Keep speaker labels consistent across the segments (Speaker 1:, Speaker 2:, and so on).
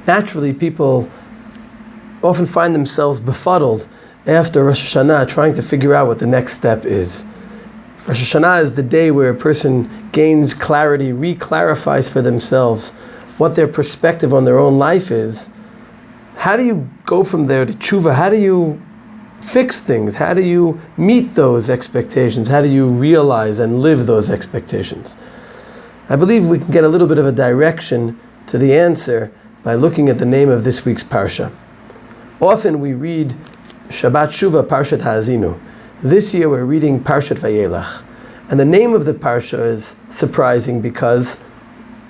Speaker 1: Naturally, people often find themselves befuddled after Rosh Hashana, trying to figure out what the next step is. Rosh Hashana is the day where a person gains clarity, re-clarifies for themselves what their perspective on their own life is. How do you go from there to tshuva? How do you fix things? How do you meet those expectations? How do you realize and live those expectations? I believe we can get a little bit of a direction to the answer by looking at the name of this week's Parsha. Often we read Shabbat Shuvah Parshat Ha'azinu. This year we're reading Parshat Vayelech. And the name of the Parsha is surprising because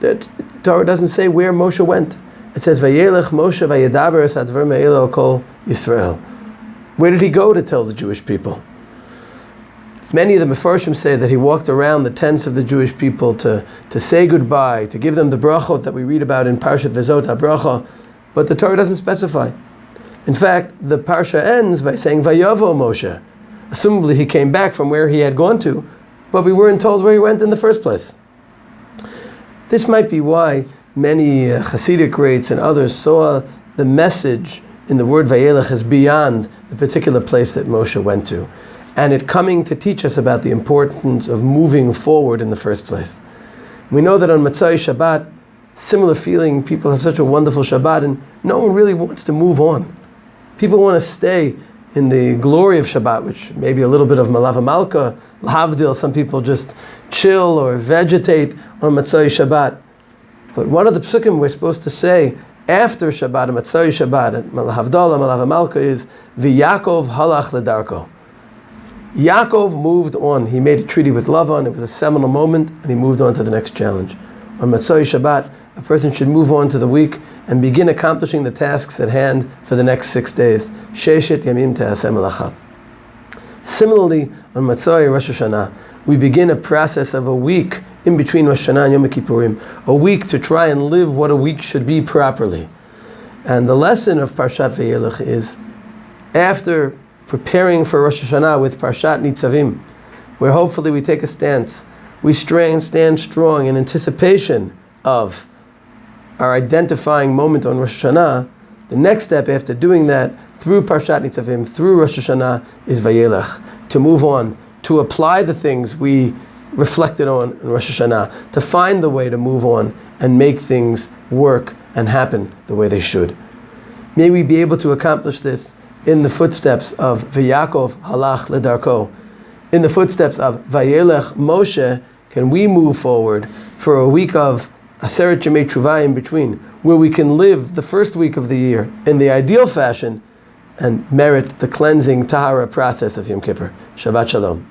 Speaker 1: the Torah doesn't say where Moshe went. It says Vayelech Moshe Vayedaber es hadvar me'elo kol Yisrael. Where did he go to tell the Jewish people? Many of the Mefarshim say that he walked around the tents of the Jewish people to say goodbye, to give them the brachot that we read about in Parshat Vezot HaBracha, but the Torah doesn't specify. In fact, the Parsha ends by saying Vayavo Moshe. Assumably he came back from where he had gone to, but we weren't told where he went in the first place. This might be why many Hasidic greats and others saw the message in the word Vayelech as beyond the particular place that Moshe went to, and it coming to teach us about the importance of moving forward in the first place. We know that on Matzai Shabbat, similar feeling, people have such a wonderful Shabbat, and no one really wants to move on. People want to stay in the glory of Shabbat, which may be a little bit of Malava Malka, Lahavdil, some people just chill or vegetate on Matzai Shabbat. But one of the psukim we're supposed to say after Shabbat, Matzai Shabbat, and Malahavdala, Malava Malka is V'Yakov halach ledarko. Yaakov moved on. He made a treaty with Lavan. It was a seminal moment, and he moved on to the next challenge. On Matzai Shabbat, a person should move on to the week and begin accomplishing the tasks at hand for the next 6 days. Sheshet yamim te'aseh melacha. Similarly, on Matzai Rosh Hashana, we begin a process of a week in between Rosh Hashana and Yom Kippurim, a week to try and live what a week should be properly. And the lesson of Parshat Vayelech is, after preparing for Rosh Hashana with Parshat Nitzavim, where hopefully we take a stance, we stand strong in anticipation of our identifying moment on Rosh Hashana. The next step after doing that, through Parshat Nitzavim, through Rosh Hashana, is Vayelech, to move on, to apply the things we reflected on in Rosh Hashana, to find the way to move on and make things work and happen the way they should. May we be able to accomplish this in the footsteps of V'Yakov halach ledarko, in the footsteps of Vayelech Moshe. Can we move forward for a week of Aseret Yemei Teshuvah in between, where we can live the first week of the year in the ideal fashion and merit the cleansing Tahara process of Yom Kippur. Shabbat Shalom.